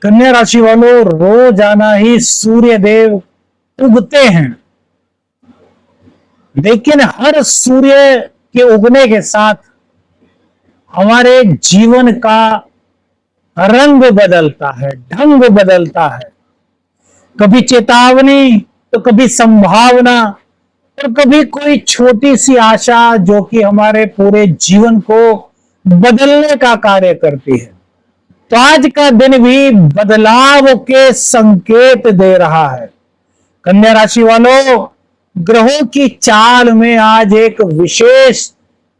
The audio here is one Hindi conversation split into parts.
कन्या राशि वालों, रोजाना ही सूर्य देव उगते हैं, लेकिन हर सूर्य के उगने के साथ हमारे जीवन का रंग बदलता है, ढंग बदलता है। कभी चेतावनी तो कभी संभावना और कभी कोई छोटी सी आशा जो कि हमारे पूरे जीवन को बदलने का कार्य करती है। तो आज का दिन भी बदलाव के संकेत दे रहा है। कन्या राशि वालों, ग्रहों की चाल में आज एक विशेष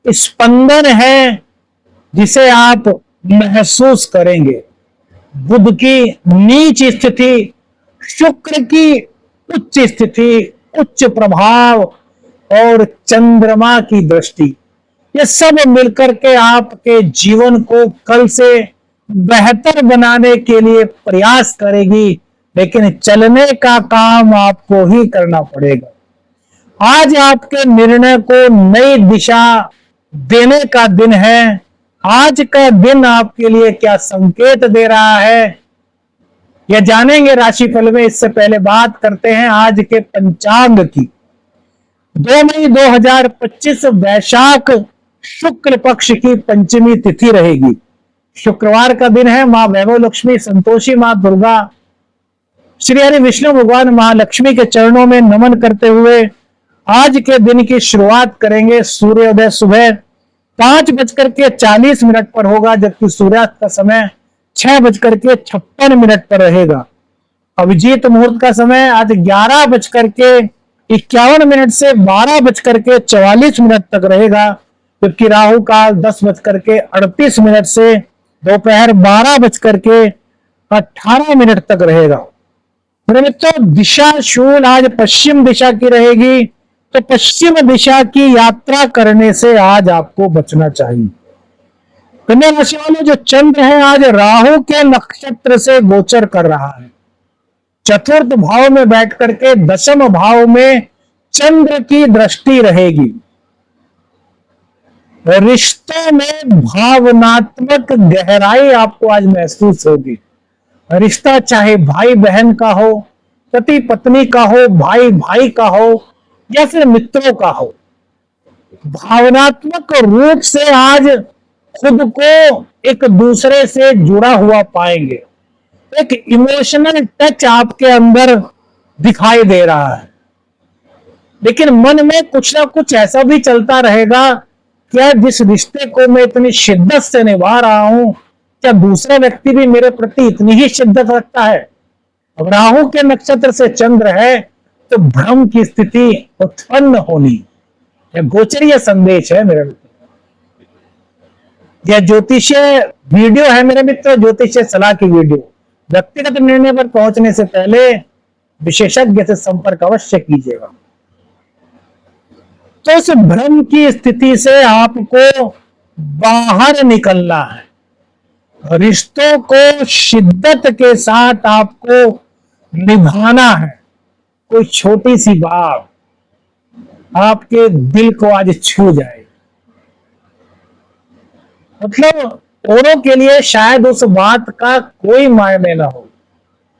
स्पंदन है जिसे आप महसूस करेंगे। बुध की नीच स्थिति, शुक्र की उच्च स्थिति, उच्च प्रभाव और चंद्रमा की दृष्टि, ये सब मिलकर के आपके जीवन को कल से बेहतर बनाने के लिए प्रयास करेगी, लेकिन चलने का काम आपको ही करना पड़ेगा। आज आपके निर्णय को नई दिशा देने का दिन है। आज का दिन आपके लिए क्या संकेत दे रहा है, यह जानेंगे राशिफल में। इससे पहले बात करते हैं आज के पंचांग की। 2 मई 2025 वैशाख शुक्ल पक्ष की पंचमी तिथि रहेगी। शुक्रवार का दिन है। मां वैभव लक्ष्मी, संतोषी मां दुर्गा, श्री हरि विष्णु भगवान महालक्ष्मी के चरणों में नमन करते हुए आज के दिन की शुरुआत करेंगे। सूर्योदय सुबह 5:40 पर होगा, जबकि सूर्यास्त का समय 6:56 पर रहेगा। अभिजीत मुहूर्त का समय आज 11:51 से 12:44 तक रहेगा, जबकि राहु काल 10:38 से दोपहर 12:18 तक रहेगा। मित्रों, दिशा शूल आज पश्चिम दिशा की रहेगी, तो पश्चिम दिशा की यात्रा करने से आज आपको बचना चाहिए। कन्या राशि वालों, जो चंद्र है आज राहु के नक्षत्र से गोचर कर रहा है। चतुर्थ भाव में बैठ करके दशम भाव में चंद्र की दृष्टि रहेगी। रिश्तों में भावनात्मक गहराई आपको आज महसूस होगी। रिश्ता चाहे भाई बहन का हो, पति पत्नी का हो, भाई भाई का हो या फिर मित्रों का हो, भावनात्मक रूप से आज खुद को एक दूसरे से जुड़ा हुआ पाएंगे। एक इमोशनल टच आपके अंदर दिखाई दे रहा है, लेकिन मन में कुछ ना कुछ ऐसा भी चलता रहेगा, क्या जिस रिश्ते को मैं इतनी शिद्दत से निभा रहा हूं, क्या दूसरा व्यक्ति भी मेरे प्रति इतनी ही शिद्दत रखता है। अब राहु के नक्षत्र से चंद्र है तो भ्रम की स्थिति उत्पन्न होनी, यह गोचरीय संदेश है मेरे मित्र। यह ज्योतिषीय वीडियो है मेरे मित्र, ज्योतिषीय सलाह की वीडियो। व्यक्तिगत निर्णय पर पहुंचने से पहले विशेषज्ञ से संपर्क अवश्य कीजिएगा। तो इस भ्रम की स्थिति से आपको बाहर निकलना है। रिश्तों को शिद्दत के साथ आपको निभाना है। कोई छोटी सी बात आपके दिल को आज छू जाए, मतलब औरों के लिए शायद उस बात का कोई मायने ना हो,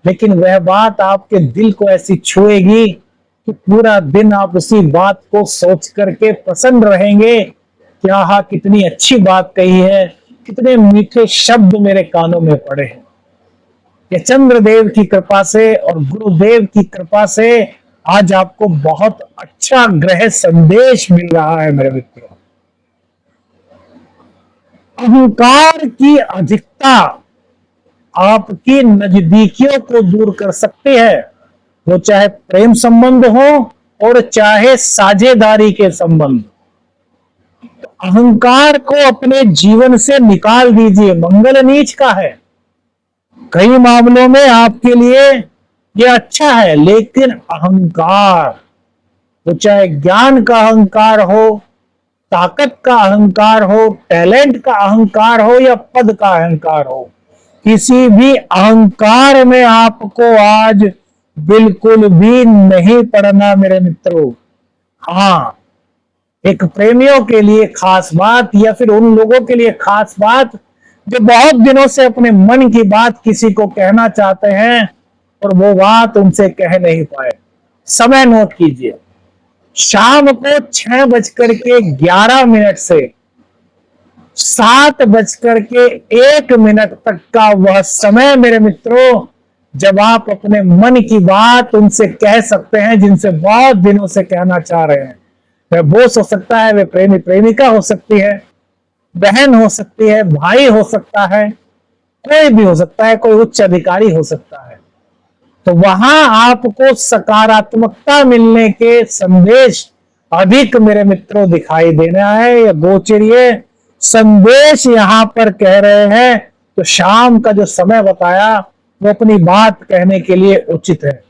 लेकिन वह बात आपके दिल को ऐसी छुएगी कि पूरा दिन आप उसी बात को सोच करके प्रसन्न रहेंगे कि आहा कितनी अच्छी बात कही है, कितने मीठे शब्द मेरे कानों में पड़े हैं। ये चंद्रदेव की कृपा से और गुरुदेव की कृपा से आज आपको बहुत अच्छा ग्रह संदेश मिल रहा है मेरे मित्रों। अहंकार की अधिकता आपकी नजदीकियों को दूर कर सकती है, वो चाहे प्रेम संबंध हो और चाहे साझेदारी के संबंध। तो अहंकार को अपने जीवन से निकाल दीजिए। मंगल नीच का है, कई मामलों में आपके लिए यह अच्छा है, लेकिन अहंकार, वो चाहे ज्ञान का अहंकार हो, ताकत का अहंकार हो, टैलेंट का अहंकार हो या पद का अहंकार हो, किसी भी अहंकार में आपको आज बिल्कुल भी नहीं पड़ना मेरे मित्रों। हाँ, एक प्रेमियों के लिए खास बात या फिर उन लोगों के लिए खास बात जो बहुत दिनों से अपने मन की बात किसी को कहना चाहते हैं और वो बात उनसे कह नहीं पाए। समय नोट कीजिए, शाम को 6:11 से 7:01 तक का वह समय मेरे मित्रों, जब आप अपने मन की बात उनसे कह सकते हैं जिनसे बहुत दिनों से कहना चाह रहे हैं। वह बॉस हो सकता है, वह प्रेमी प्रेमिका हो सकती है, बहन हो सकती है, भाई हो सकता है, कोई भी हो सकता है, कोई उच्च अधिकारी हो सकता है। तो वहां आपको सकारात्मकता मिलने के संदेश अधिक मेरे मित्रों दिखाई देना है। या गोचरीय संदेश यहां पर कह रहे हैं, तो शाम का जो समय बताया वो अपनी बात कहने के लिए उचित है।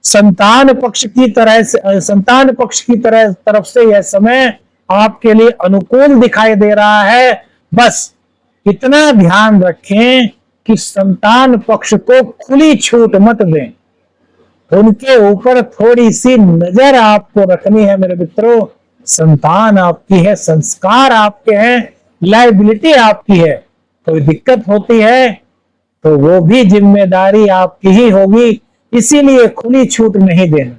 संतान पक्ष की तरफ से यह समय आपके लिए अनुकूल दिखाई दे रहा है। बस इतना ध्यान रखें कि संतान पक्ष को खुली छूट मत दें, उनके ऊपर थोड़ी सी नजर आपको रखनी है मेरे मित्रों। संतान आपकी है, संस्कार आपके हैं, लायबिलिटी आपकी है। कोई दिक्कत होती है तो वो भी जिम्मेदारी आपकी ही होगी, इसीलिए खुली छूट नहीं देना।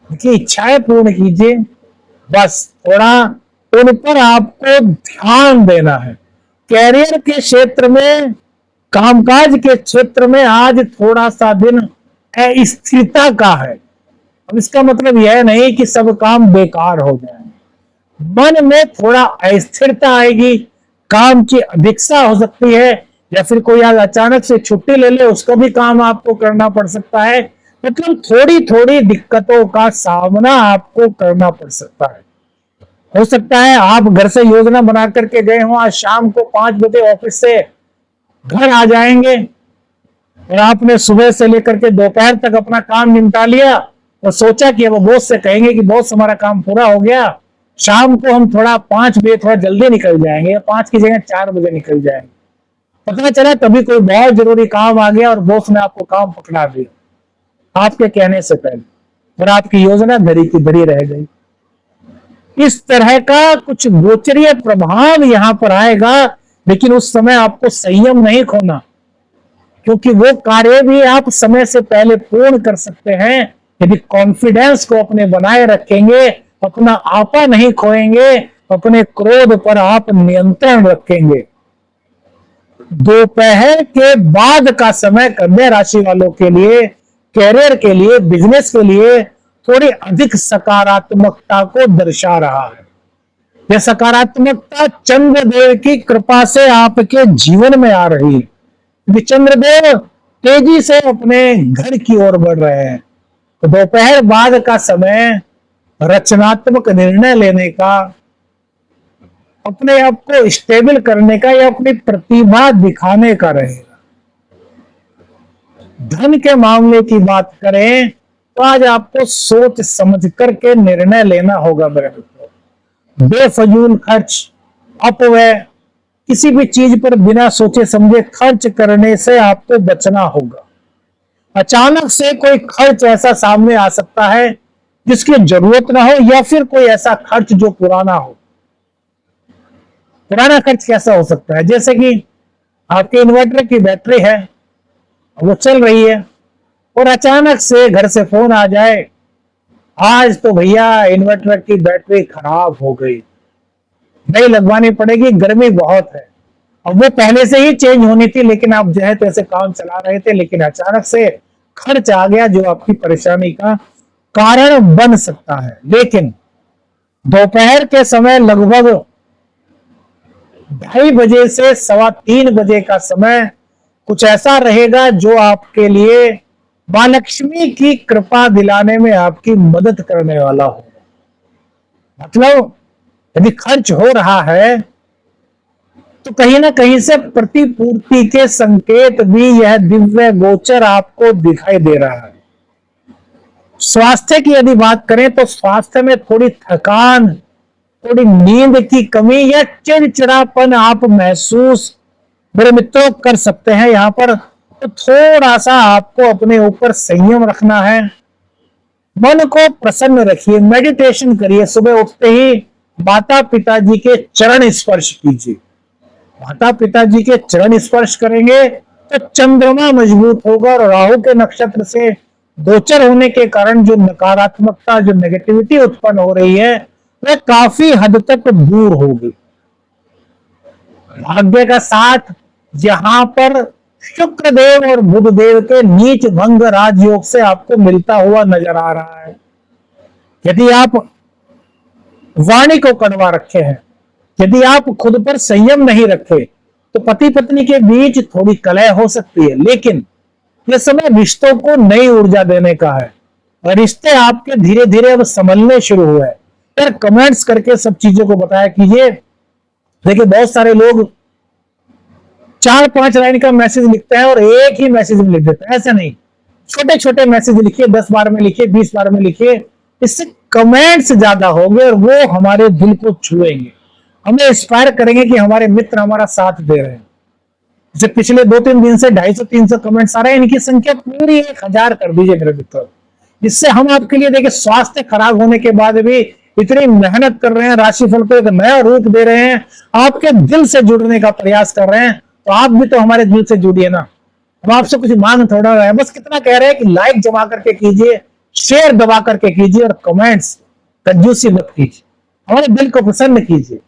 देखिए, इच्छाएं पूर्ण कीजिए, बस थोड़ा उन पर आपको ध्यान देना है। कैरियर के क्षेत्र में, कामकाज के क्षेत्र में आज थोड़ा सा दिन अस्थिरता का है। अब इसका मतलब यह नहीं कि सब काम बेकार हो जाए, मन में थोड़ा अस्थिरता आएगी, काम की अधिकता हो सकती है, या फिर कोई आज अचानक से छुट्टी ले ले, उसका भी काम आपको करना पड़ सकता है। मतलब थोड़ी थोड़ी दिक्कतों का सामना आपको करना पड़ सकता है। हो सकता है आप घर से योजना बना करके गए हो, आज शाम को 5 बजे ऑफिस से घर आ जाएंगे और आपने सुबह से लेकर के दोपहर तक अपना काम निपटा लिया और सोचा कि वो बॉस से कहेंगे कि बॉस हमारा काम पूरा हो गया, शाम को हम थोड़ा 5 बजे थोड़ा जल्दी निकल जाएंगे, 5 की जगह 4 बजे निकल जाएंगे। पता चला तभी कोई बहुत जरूरी काम आ गया और बॉस ने आपको काम पकड़ा दिया आपके कहने से पहले, और आपकी योजना धरी की धरी रह गई। इस तरह का कुछ गोचरीय प्रभाव यहां पर आएगा, लेकिन उस समय आपको संयम नहीं खोना, क्योंकि वो कार्य भी आप समय से पहले पूर्ण कर सकते हैं यदि कॉन्फिडेंस को अपने बनाए रखेंगे, अपना आपा नहीं खोएंगे, अपने क्रोध पर आप नियंत्रण रखेंगे। दोपहर के बाद का समय कन्या राशि वालों के लिए, कैरियर के लिए, बिजनेस के लिए थोड़ी अधिक सकारात्मकता को दर्शा रहा है। यह सकारात्मकता चंद्रदेव की कृपा से आपके जीवन में आ रही है। चंद्रदेव तेजी से अपने घर की ओर बढ़ रहे हैं, तो दोपहर बाद का समय रचनात्मक निर्णय लेने का, अपने आप को स्टेबल करने का या अपनी प्रतिभा दिखाने का रहेगा। धन के मामले की बात करें तो आज आपको सोच समझ करके निर्णय लेना होगा मेरे मित्रों। बेफजूल खर्च, अपव्यय, किसी भी चीज पर बिना सोचे समझे खर्च करने से आपको बचना होगा। अचानक से कोई खर्च ऐसा सामने आ सकता है जिसकी जरूरत ना हो, या फिर कोई ऐसा खर्च जो पुराना हो। पुराना खर्च कैसा हो सकता है? जैसे कि आपके इन्वर्टर की बैटरी है, वो चल रही है और अचानक से घर से फोन आ जाए, आज तो भैया इन्वर्टर की बैटरी खराब हो गई, नई लगवानी पड़ेगी, गर्मी बहुत है। अब वो पहले से ही चेंज होनी थी, लेकिन आप जो है तो ऐसे काम चला रहे थे, लेकिन अचानक से खर्च आ गया जो आपकी परेशानी का कारण बन सकता है। लेकिन दोपहर के समय लगभग 2:30 बजे से 2:15 बजे का समय कुछ ऐसा रहेगा जो आपके लिए मां लक्ष्मी की कृपा दिलाने में आपकी मदद करने वाला हो। मतलब यदि खर्च हो रहा है तो कहीं ना कहीं से प्रतिपूर्ति के संकेत भी यह दिव्य गोचर आपको दिखाई दे रहा है। स्वास्थ्य की यदि बात करें तो स्वास्थ्य में थोड़ी थकान, थोड़ी नींद की कमी या चिड़चिड़ापन आप महसूस मेरे मित्रों कर सकते हैं। यहां पर तो थोड़ा सा आपको अपने ऊपर संयम रखना है, मन को प्रसन्न रखिए, मेडिटेशन करिए, सुबह उठते ही माता पिताजी के चरण स्पर्श कीजिए, माता पिताजी के चरण स्पर्श करेंगे तो चंद्रमा मजबूत होगा और राहु के नक्षत्र से गोचर होने के कारण जो नकारात्मकता, जो नेगेटिविटी उत्पन्न हो रही है वह काफी हद तक दूर होगी। भाग्य का साथ यहां पर शुक्र देव और बुध देव के नीच भंग राजयोग से आपको मिलता हुआ नजर आ रहा है। यदि आप वाणी को कड़वा रखे हैं, यदि आप खुद पर संयम नहीं रखे, तो पति पत्नी के बीच थोड़ी कलह हो सकती है, लेकिन यह समय रिश्तों को नई ऊर्जा देने का है और रिश्ते आपके धीरे धीरे अब संभलने शुरू हुए हैं। यार कमेंट्स करके सब चीजों को बताया कीजिए। देखिए बहुत सारे लोग 4-5 लाइन का मैसेज लिखते हैं और एक ही मैसेज में लिख देते हैं। ऐसा नहीं, छोटे छोटे मैसेज लिखिए, 10 बार में लिखिए, 20 बार में लिखिए, इससे कमेंट्स ज्यादा होंगे और वो हमारे दिल को छुएंगे, हमें इंस्पायर करेंगे कि हमारे मित्र हमारा साथ दे रहे हैं। जैसे पिछले 2-3 दिन से 250-300 कमेंट्स आ रहे हैं, इनकी संख्या पूरी 1000 कर दीजिए मेरे मित्रों, जिससे हम आपके लिए देखिए स्वास्थ्य खराब होने के बाद भी इतनी मेहनत कर रहे हैं, राशिफल को एक नया रूप दे रहे हैं, आपके दिल से जुड़ने का प्रयास कर रहे हैं। तो आप भी तो हमारे दिल से जुड़िए ना, हम आपसे कुछ मांग थोड़ा रहे हैं, बस कितना कह रहे हैं कि लाइक जमा करके कीजिए, शेयर दबा करके कीजिए और कमेंट्स कंजूसी मत कीजिए, हमारे दिल को प्रसन्न कीजिए।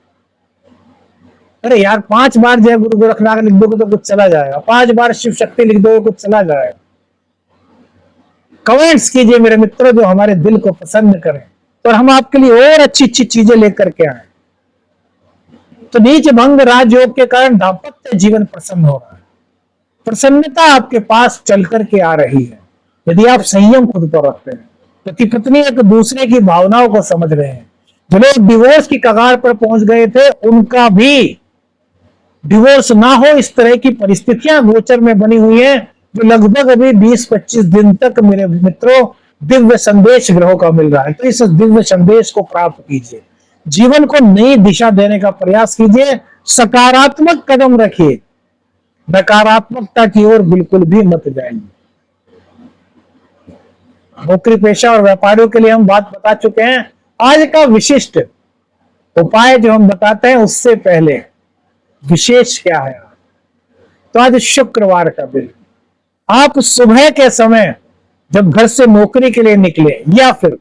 अरे यार 5 बार जय गुरु गोरखनाथ लिख दोगे तो कुछ चला जाएगा, 5 बार शिव शक्ति लिख दोगे कुछ चला जाएगा। कमेंट्स कीजिए मेरे मित्रों जो हमारे दिल को पसंद करें और हम आपके लिए और अच्छी अच्छी चीजें लेकर के आए। तो नीच भंग राजयोग के कारण दाम्पत्य जीवन प्रसन्न हो रहा है, प्रसन्नता आपके पास चल करके आ रही है यदि आप संयम खुद पर रखते हैं। पति पत्नी एक दूसरे की भावनाओं को समझ रहे हैं। जो लोग डिवोर्स की कगार पर पहुंच गए थे उनका भी डिवोर्स ना हो, इस तरह की परिस्थितियां गोचर में बनी हुई है, जो लगभग अभी 20-25 दिन तक मेरे मित्रों दिव्य संदेश ग्रहों का मिल रहा है। तो इस दिव्य संदेश को प्राप्त कीजिए, जीवन को नई दिशा देने का प्रयास कीजिए, सकारात्मक कदम रखिए, नकारात्मकता की ओर बिल्कुल भी मत जाइए। नौकरी पेशा और व्यापारियों के लिए हम बात बता चुके हैं। आज का विशिष्ट उपाय जो हम बताते हैं उससे पहले विशेष क्या है, तो आज शुक्रवार का दिन आप सुबह के समय जब घर से नौकरी के लिए निकले या फिर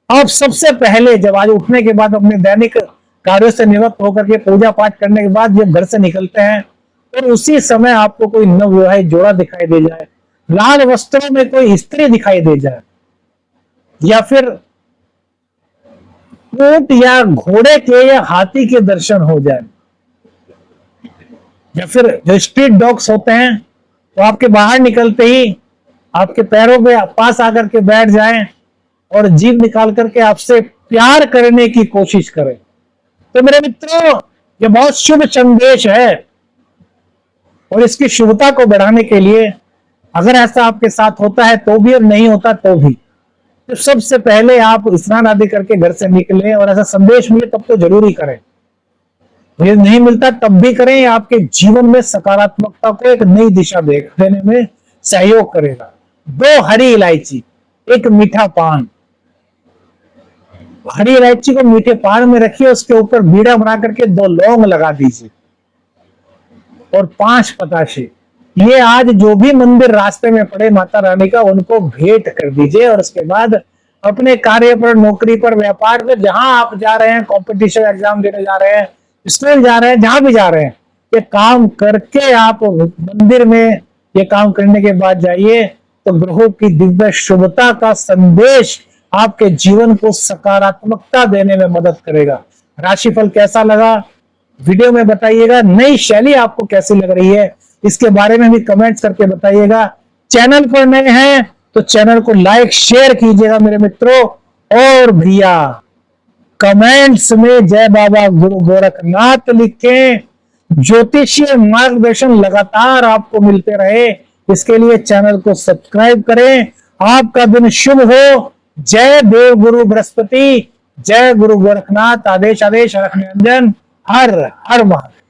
आप सबसे पहले जब आज उठने के बाद अपने दैनिक कार्यों से निवृत्त होकर के पूजा पाठ करने के बाद जब घर से निकलते हैं और उसी समय आपको कोई नवविवाहित जोड़ा दिखाई दे जाए, लाल वस्त्रों में कोई स्त्री दिखाई दे जाए, या फिर ऊंट या घोड़े के या हाथी के दर्शन हो जाए, या फिर जो स्ट्रीट डॉग्स होते हैं वो आपके बाहर निकलते ही आपके पैरों पे पास आकर के बैठ जाएं और जीभ निकाल करके आपसे प्यार करने की कोशिश करें, तो मेरे मित्रों ये बहुत शुभ संदेश है। और इसकी शुभता को बढ़ाने के लिए अगर ऐसा आपके साथ होता है तो भी और नहीं होता तो भी, तो सबसे पहले आप स्नान आदि करके घर से निकलें और ऐसा संदेश मिले तब तो जरूर ही करें, यदि नहीं मिलता तब भी करें। आपके जीवन में सकारात्मकता को एक नई दिशा देने में सहयोग करेगा। 2 हरी इलायची, 1 मीठा पान, हरी इलायची को मीठे पान में रखिए, उसके ऊपर बीड़ा बना करके 2 लौंग लगा दीजिए और 5 बताशे, ये आज जो भी मंदिर रास्ते में पड़े माता रानी का उनको भेंट कर दीजिए। और उसके बाद अपने कार्य पर, नौकरी पर, व्यापार में, जहां आप जा रहे हैं, कॉम्पिटिशन एग्जाम देने जा रहे हैं, स्कूल जा रहे हैं, जहां भी जा रहे हैं, ये काम करके आप मंदिर में ये काम करने के बाद जाइए तो ग्रहों की दिव्य शुभता का संदेश आपके जीवन को सकारात्मकता देने में मदद करेगा। राशिफल कैसा लगा वीडियो में बताइएगा, नई शैली आपको कैसी लग रही है इसके बारे में भी कमेंट्स करके बताइएगा। चैनल पर नए हैं तो चैनल को लाइक शेयर कीजिएगा मेरे मित्रों, और भैया कमेंट्स में जय बाबा गुरु गोरखनाथ लिखें। ज्योतिषीय मार्गदर्शन लगातार आपको मिलते रहे इसके लिए चैनल को सब्सक्राइब करें। आपका दिन शुभ हो। जय देव गुरु बृहस्पति, जय गुरु गोरखनाथ। आदेश आदेश रख निरंजन। हर हर महादेव।